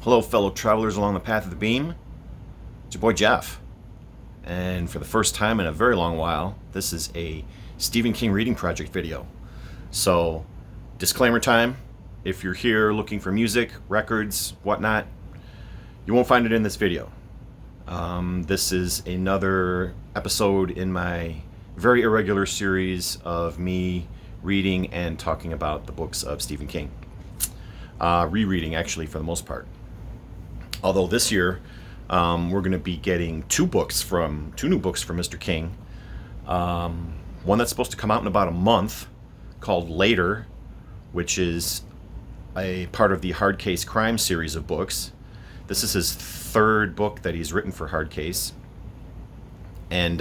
Hello, fellow travelers along the path of the beam. It's your boy Jeff. And for the first time in a very long while, this is a Stephen King reading project video. So, disclaimer time. If you're here looking for music, records, whatnot, you won't find it in this video. This is another episode in my very irregular series of me reading and talking about the books of Stephen King. Rereading, actually, for the most part. Although this year, we're going to be getting two new books from Mr. King. One that's supposed to come out in about a month, called Later, which is a part of the Hard Case Crime series of books. This is his third book that he's written for Hard Case, and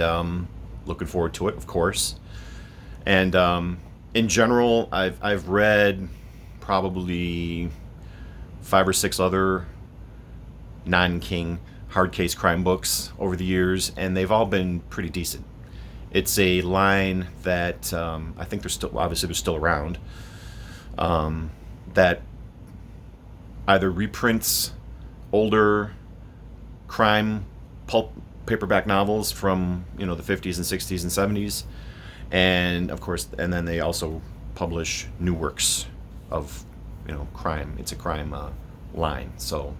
looking forward to it, of course. And in general, I've read probably 5 or 6 other non-King hard case crime books over the years, and they've all been pretty decent. It's a line that I think they're still around, that either reprints older crime pulp paperback novels from the 50s and 60s and 70s, and of course, and then they also publish new works of crime. It's a crime line. So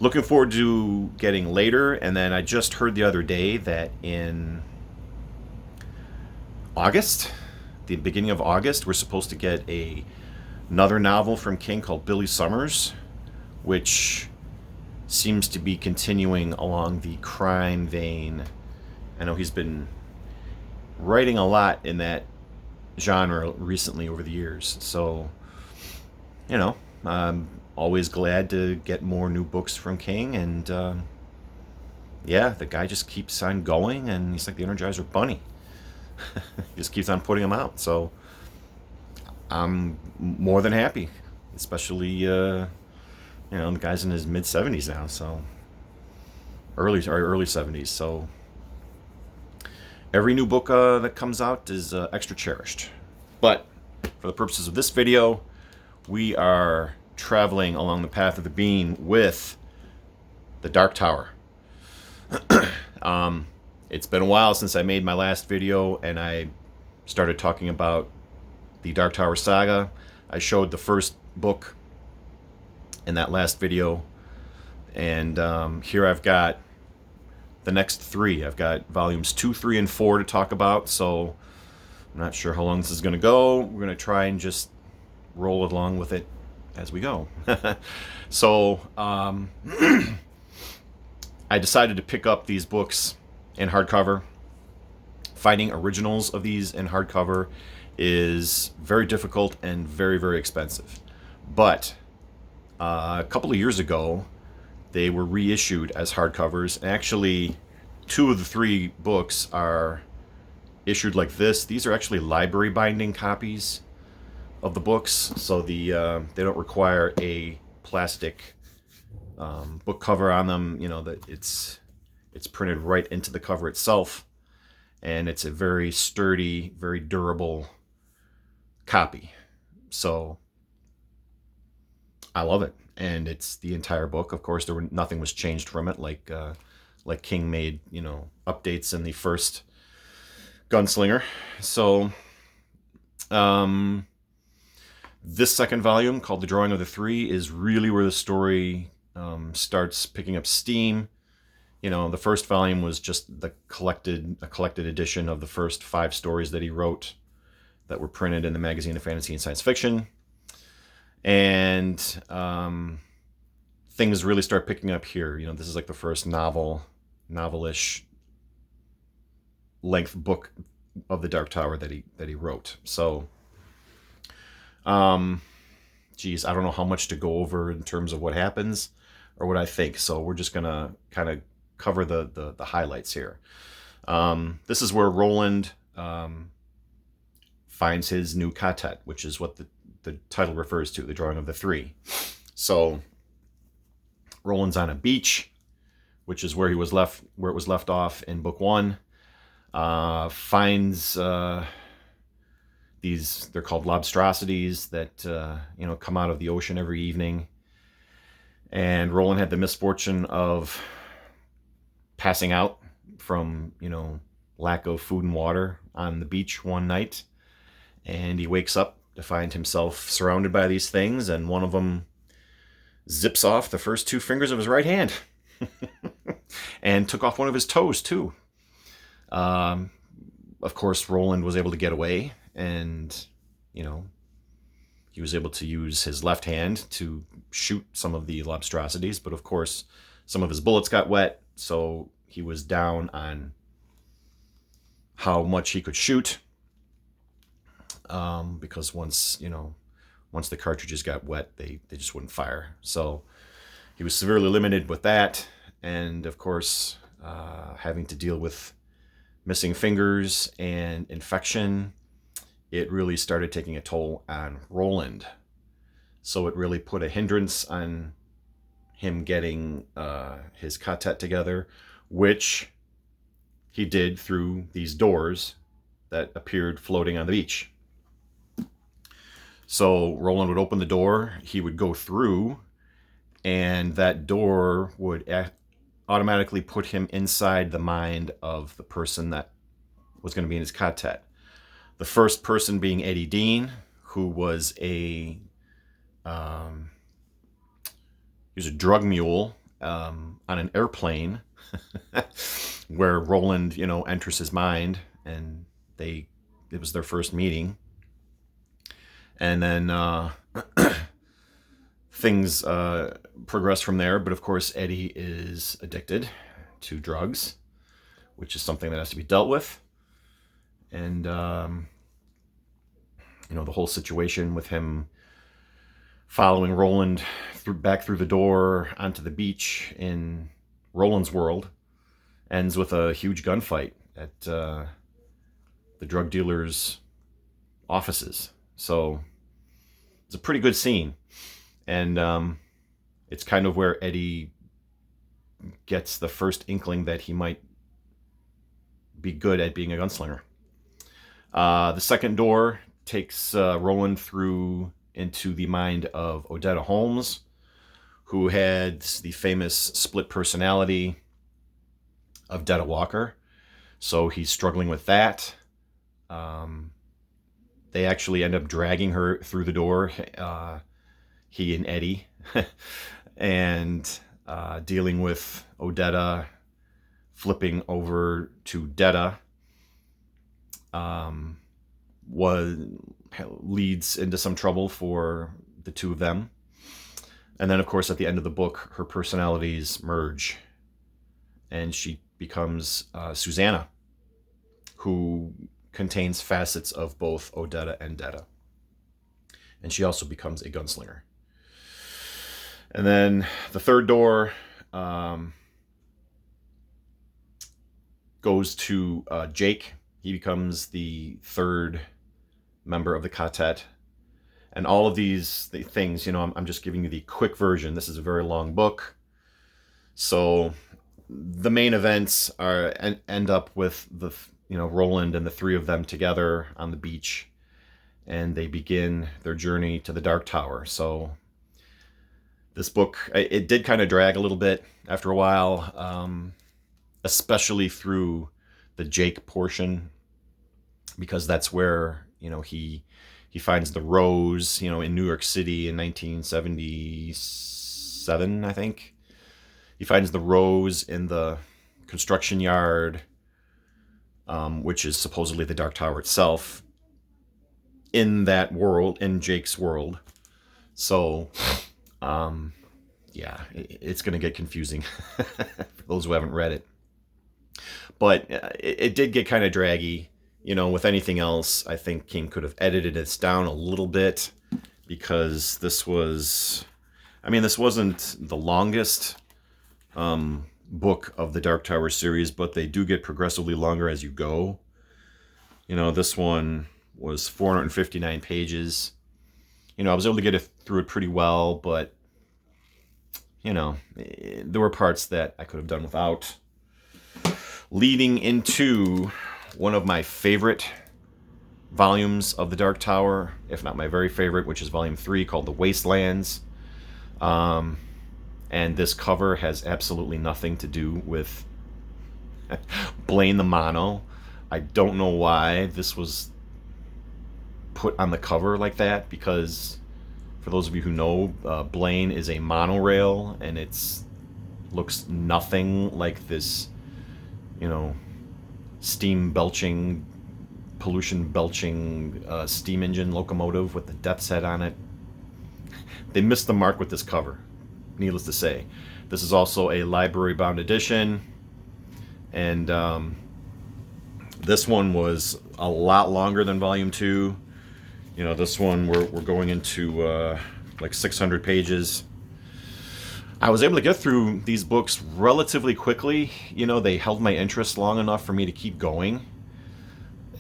looking forward to getting Later. And then I just heard the other day that in August, the beginning of August, we're supposed to get another novel from King called Billy Summers, which seems to be continuing along the crime vein. I know he's been writing a lot in that genre recently over the years. So, I'm always glad to get more new books from King, and the guy just keeps on going, and he's like the Energizer Bunny. He just keeps on putting them out. So I'm more than happy, especially the guy's in his mid 70s now, so early 70s. So every new book that comes out is extra cherished. But for the purposes of this video, we are traveling along the path of the beam with the Dark Tower. It's been a while since I made my last video, and I started talking about the Dark Tower saga. I showed the first book in that last video, and here I've got the next 3. I've got volumes 2, 3, and 4 to talk about, so I'm not sure how long this is going to go. We're going to try and just roll along with it as we go. So I decided to pick up these books in hardcover. Finding originals of these in hardcover is very difficult and very, very expensive. But a couple of years ago, they were reissued as hardcovers. And actually, 2 of the 3 books are issued like this. These are actually library binding copies of the books, so they don't require a plastic book cover on them. That it's printed right into the cover itself, and it's a very sturdy, very durable copy. So I love it, and it's the entire book. Of course, nothing was changed from it, like King made updates in the first Gunslinger. So this second volume, called The Drawing of the Three, is really where the story starts picking up steam. The first volume was just a collected edition of the first 5 stories that he wrote that were printed in the Magazine of Fantasy and Science Fiction. And things really start picking up here. This is like the first novel-ish length book of the Dark Tower that he wrote. So I don't know how much to go over in terms of what happens or what I think. So we're just gonna kind of cover the highlights here. This is where Roland finds his new quartet, which is what the title refers to, The Drawing of the Three. So Roland's on a beach, which is where it was left off in book 1. Finds they're called lobstrosities that come out of the ocean every evening, And Roland had the misfortune of passing out from, lack of food and water on the beach one night. And he wakes up to find himself surrounded by these things, and one of them zips off the first two fingers of his right hand and took off one of his toes, too. Of course, Roland was able to get away, and, he was able to use his left hand to shoot some of the lobstrosities, but of course, some of his bullets got wet, so he was down on how much he could shoot, because once the cartridges got wet, they just wouldn't fire. So he was severely limited with that, and of course, having to deal with missing fingers and infection, it really started taking a toll on Roland. So it really put a hindrance on him getting his quartet together, which he did through these doors that appeared floating on the beach. So Roland would open the door, he would go through, and that door would automatically put him inside the mind of the person that was going to be in his quartet. The first person being Eddie Dean, who was he was a drug mule on an airplane, where Roland, enters his mind, and it was their first meeting. And then things progress from there. But of course, Eddie is addicted to drugs, which is something that has to be dealt with. And, the whole situation with him following Roland back through the door onto the beach in Roland's world ends with a huge gunfight at the drug dealer's offices. So it's a pretty good scene. And it's kind of where Eddie gets the first inkling that he might be good at being a gunslinger. The second door takes Roland through into the mind of Odetta Holmes, who had the famous split personality of Detta Walker. So he's struggling with that. They actually end up dragging her through the door, he and Eddie, and dealing with Odetta flipping over to Detta leads into some trouble for the two of them. And then, of course, at the end of the book, her personalities merge, and she becomes Susanna, who contains facets of both Odetta and Detta. And she also becomes a gunslinger. And then the third door goes to Jake. He becomes the third member of the quartet. And all of these things, I'm just giving you the quick version. This is a very long book. So the main events end up with Roland and the three of them together on the beach, and they begin their journey to the Dark Tower. So this book, it did kind of drag a little bit after a while, especially through the Jake portion, because that's where he finds the rose, in New York City in 1977, I think. He finds the rose in the construction yard, which is supposedly the Dark Tower itself, in that world, in Jake's world. So, it's going to get confusing for those who haven't read it. But it did get kind of draggy. With anything else, I think King could have edited this down a little bit, because this wasn't the longest book of the Dark Tower series, but they do get progressively longer as you go. This one was 459 pages. I was able to get through it pretty well, but there were parts that I could have done without. Leading into one of my favorite volumes of the Dark Tower, if not my very favorite, which is volume 3, called The Wastelands. And this cover has absolutely nothing to do with Blaine the Mono. I don't know why this was put on the cover like that, because for those of you who know, Blaine is a monorail, and it's looks nothing like this, you know, steam belching, pollution belching steam engine locomotive with the Death's Head on it. They missed the mark with this cover, needless to say. This is also a library bound edition, and this one was a lot longer than volume 2. You know, this one we're going into like 600 pages. I was able to get through these books relatively quickly. You know, they held my interest long enough for me to keep going.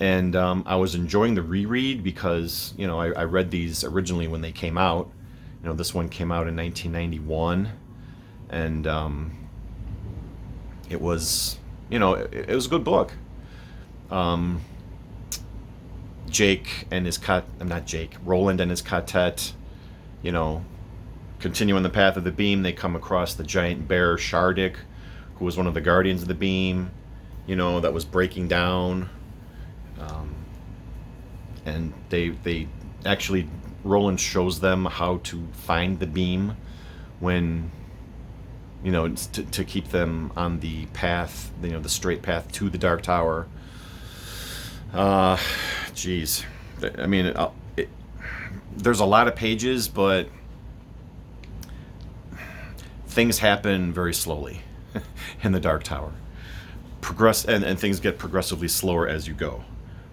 And I was enjoying the reread because, you know, I read these originally when they came out. You know, this one came out in 1991. And it was, you know, it was a good book. Roland and his quartet, you know, continuing the path of the beam, they come across the giant bear Shardik, who was one of the guardians of the beam, you know, that was breaking down. And they actually, Roland shows them how to find the beam to keep them on the path, you know, the straight path to the Dark Tower. Geez. I mean, there's a lot of pages, but things happen very slowly in the Dark Tower. And things get progressively slower as you go,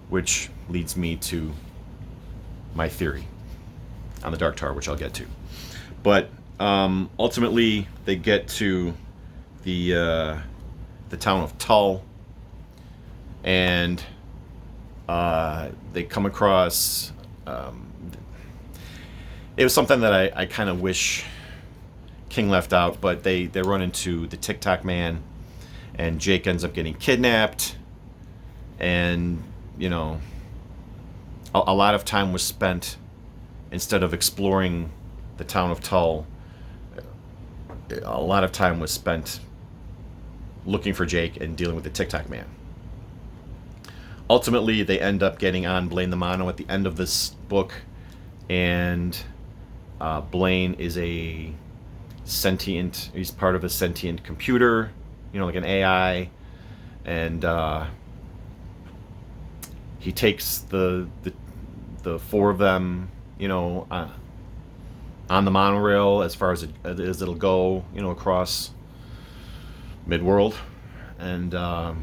which leads me to my theory on the Dark Tower, which I'll get to. But ultimately, they get to the town of Tull, and they come across. It was something that I kind of wish King left out, but they run into the TikTok man, and Jake ends up getting kidnapped, and you know, a lot of time was spent, instead of exploring the town of Tull, a lot of time was spent looking for Jake and dealing with the TikTok man. Ultimately, they end up getting on Blaine the Mono at the end of this book, and Blaine is he's part of a sentient computer, you know, like an AI, and he takes the four of them, you know, on the monorail as far as it'll go, you know, across Midworld, and a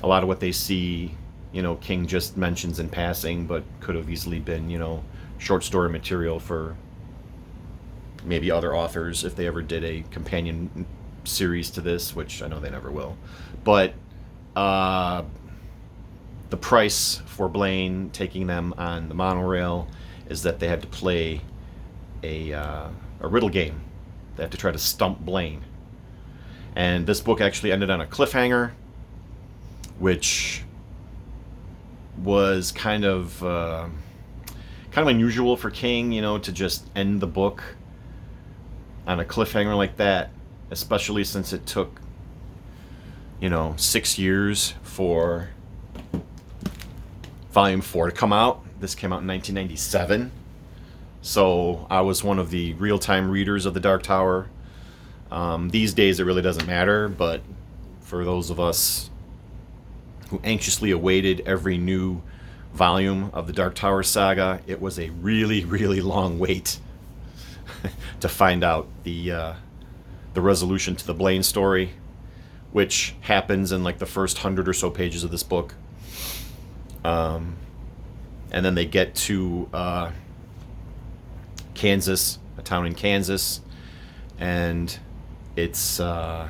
lot of what they see, you know, King just mentions in passing, but could have easily been, you know, short story material for maybe other authors if they ever did a companion series to this, which I know they never will. But the price for Blaine taking them on the monorail is that they had to play a riddle game. They had to try to stump Blaine. And this book actually ended on a cliffhanger, which was kind of unusual for King, you know, to just end the book on a cliffhanger like that, especially since it took, you know, 6 years for Volume 4 to come out. This came out in 1997. So I was one of the real-time readers of The Dark Tower. These days it really doesn't matter, but for those of us who anxiously awaited every new volume of the Dark Tower saga, it was a really, really long wait to find out the resolution to the Blaine story, which happens in like the first 100 or so pages of this book. And then they get to Kansas, a town in Kansas, and it's got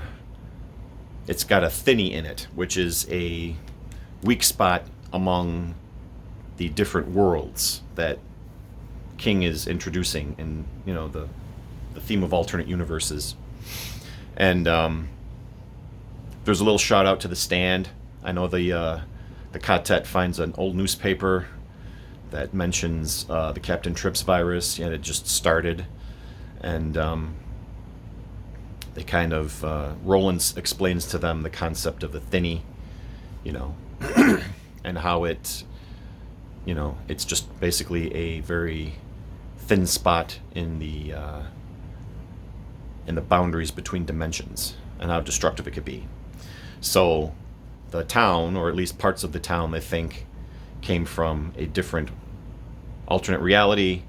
a thinny in it, which is a weak spot among the different worlds that King is introducing in, you know, the theme of alternate universes. And there's a little shout out to the Stand. I know the quartet finds an old newspaper that mentions the Captain Trips virus, and it just started, and they kind of Roland explains to them the concept of the thinny, you know, and how it, you know, it's just basically a very thin spot in the boundaries between dimensions, and how destructive it could be. So the town, or at least parts of the town, they think came from a different alternate reality,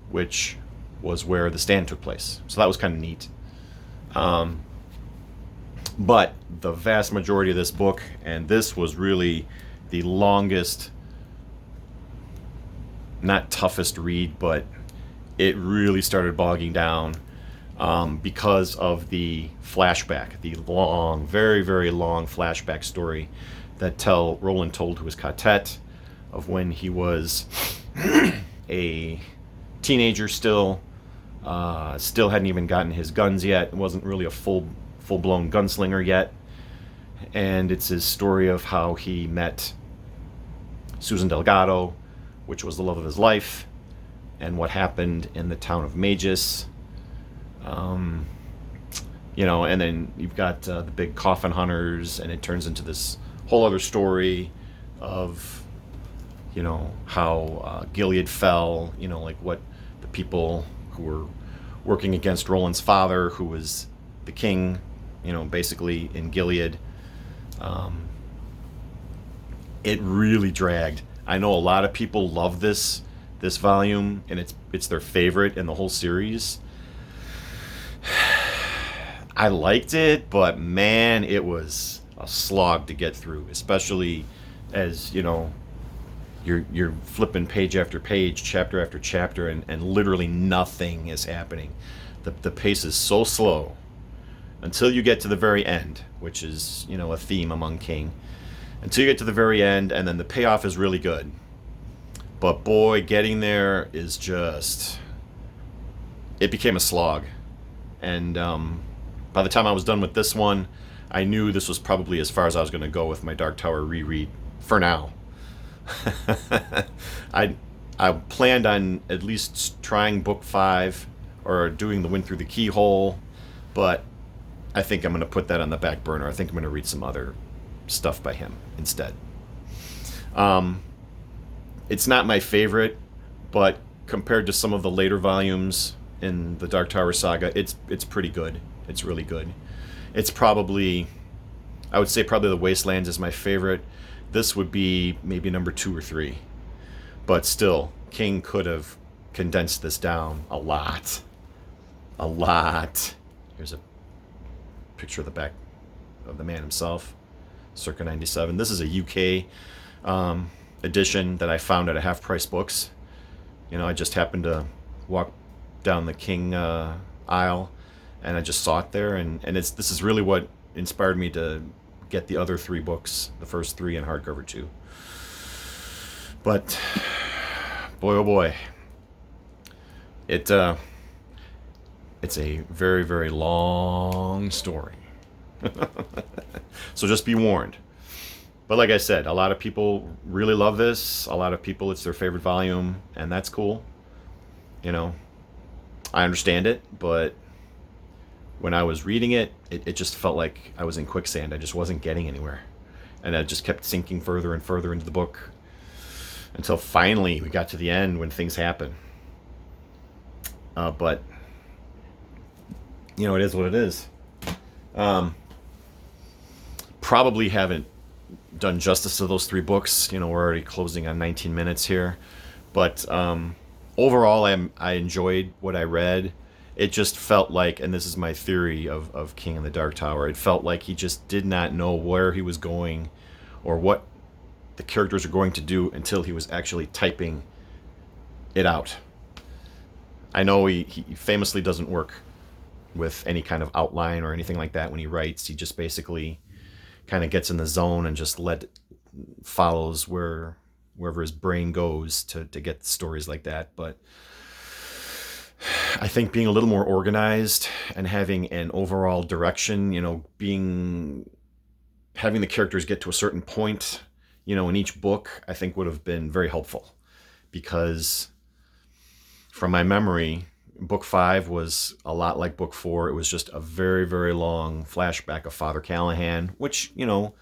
which was where the stand took place. So that was kind of neat. But the vast majority of this book, and this was really the longest, not toughest read, but it really started bogging down because of the flashback, the long, very, very long flashback story that Roland told to his quartet of when he was a teenager still hadn't even gotten his guns yet, wasn't really a full-blown gunslinger yet. And it's his story of how he met Susan Delgado, which was the love of his life, and what happened in the town of Magus. You know, and then you've got the big coffin hunters, and it turns into this whole other story of, you know, how Gilead fell, you know, like what the people who were working against Roland's father, who was the king, you know, basically in Gilead. It really dragged. I know a lot of people love this volume, and it's their favorite in the whole series. I liked it, but man, it was a slog to get through, especially as, you know, you're flipping page after page, chapter after chapter, and literally nothing is happening. The pace is so slow until you get to the very end, which is, you know, a theme among King. Until you get to the very end, and then the payoff is really good. But boy, getting there is just... It became a slog. And by the time I was done with this one, I knew this was probably as far as I was going to go with my Dark Tower reread for now. I planned on at least trying book 5 or doing the Wind Through the Keyhole, but I think I'm going to put that on the back burner. I think I'm going to read some other stuff by him instead. It's not my favorite, but compared to some of the later volumes in the Dark Tower saga, it's pretty good. It's really good. It's probably, I would say probably the Wastelands is my favorite. This would be maybe number 2 or 3. But still, King could have condensed this down a lot. A lot. Here's a picture of the back of the man himself, circa 97. This is a UK edition that I found at a Half Price Books. You know, I just happened to walk down the King aisle, and I just saw it there, and this is really what inspired me to get the other 3 books, the first 3 in hardcover too. But boy, oh boy, it's a very, very long story. So just be warned. But like I said, a lot of people really love this. A lot of people, it's their favorite volume, and that's cool. You know, I understand it, but when I was reading it, it just felt like I was in quicksand. I just wasn't getting anywhere. And I just kept sinking further and further into the book until finally we got to the end when things happen. But, you know, it is what it is. Probably haven't done justice to those 3 books. You know, we're already closing on 19 minutes here. But overall, I enjoyed what I read. It just felt like, and this is my theory of King in the Dark Tower, it felt like he just did not know where he was going or what the characters are going to do until he was actually typing it out. I know he famously doesn't work with any kind of outline or anything like that when he writes. He just basically kind of gets in the zone and just follows wherever his brain goes to get stories like that. But I think being a little more organized and having an overall direction, you know, having the characters get to a certain point, you know, in each book, I think would have been very helpful. Because from my memory, book 5 was a lot like book 4. It was just a very, very long flashback of Father Callahan, which, you know,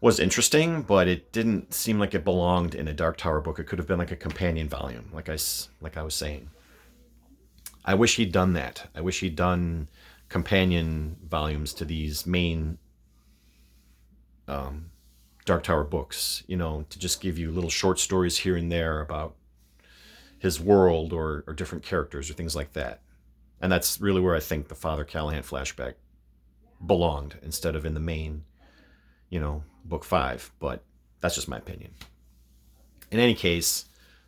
was interesting, but it didn't seem like it belonged in a Dark Tower book. It could have been like a companion volume, like I was saying. I wish he'd done that. I wish he'd done companion volumes to these main Dark Tower books, you know, to just give you little short stories here and there about his world or different characters or things like that. And that's really where I think the Father Callahan flashback belonged instead of in the main, you know, book 5. But that's just my opinion. In any case,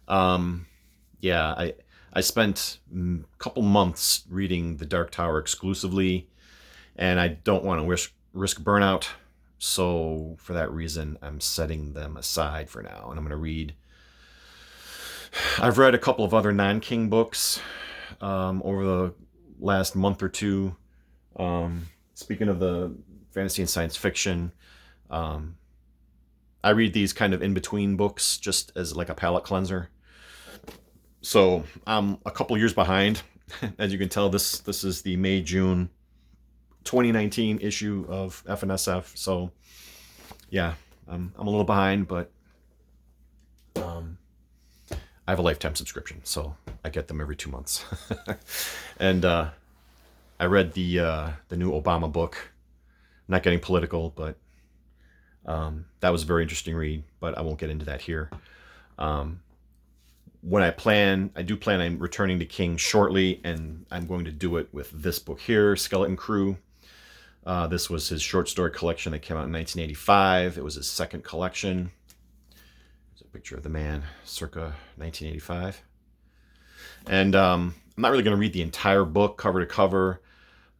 yeah, I spent a couple months reading the Dark Tower exclusively, and I don't want to risk burnout. So for that reason, I'm setting them aside for now, and I'm going to read. I've read a couple of other non-King books over the last month or two. Speaking of the fantasy and science fiction, I read these kind of in-between books just as like a palate cleanser. So I'm a couple years behind. As you can tell, this is the May-June 2019 issue of FNSF. So yeah, I'm a little behind, but I have a lifetime subscription, so I get them every 2 months. And I read the new Obama book. I'm not getting political, but that was a very interesting read, but I won't get into that here. When I do plan on returning to King shortly, and I'm going to do it with this book here, Skeleton Crew. This was his short story collection that came out in 1985. It was his second collection. There's a picture of the man, circa 1985. And I'm not really going to read the entire book cover to cover.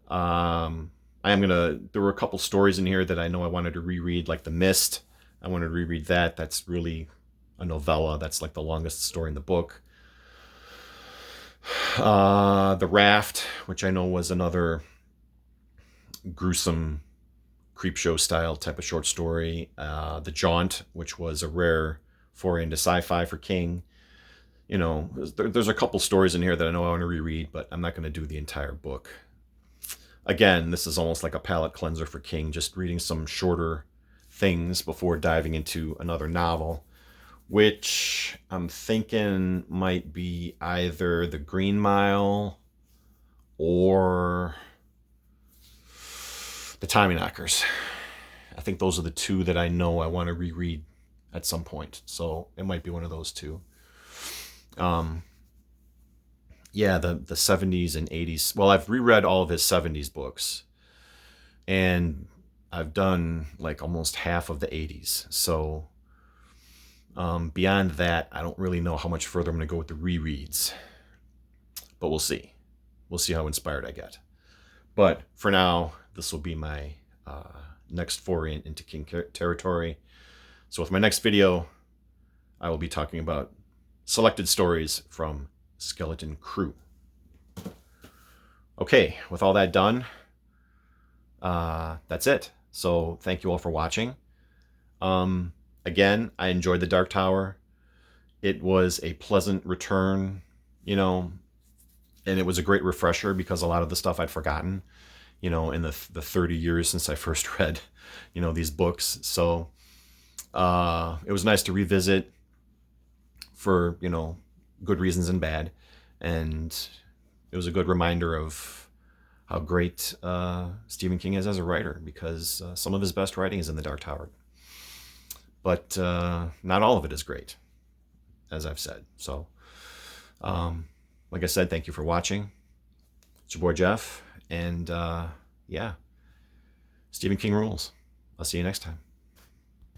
There were a couple stories in here that I know I wanted to reread, like The Mist. I wanted to reread that. That's really a novella. That's like the longest story in the book. The Raft, which I know was another gruesome Creepshow style type of short story. The Jaunt, which was a rare foray into sci-fi for King. You know, there's a couple stories in here that I know I want to reread, but I'm not going to do the entire book. Again, this is almost like a palate cleanser for King, just reading some shorter things before diving into another novel, which I'm thinking might be either The Green Mile or The Tommyknockers. I think those are the two that I know I want to reread at some point. So it might be one of those two. Yeah, the 70s and 80s. Well, I've reread all of his 70s books, and I've done like almost half of the 80s. So beyond that, I don't really know how much further I'm going to go with the rereads. But we'll see. We'll see how inspired I get. But for now, this will be my next foray into King territory. So with my next video, I will be talking about selected stories from Skeleton Crew. Okay, with all that done, that's it. So thank you all for watching. Again, I enjoyed the Dark Tower. It was a pleasant return, you know, and it was a great refresher because a lot of the stuff I'd forgotten, you know, in the 30 years since I first read, you know, these books. So it was nice to revisit for, you know, good reasons and bad. And it was a good reminder of how great Stephen King is as a writer, because some of his best writing is in the Dark Tower. But not all of it is great, as I've said. So, like I said, thank you for watching. It's your boy Jeff, and yeah, Stephen King rules. I'll see you next time.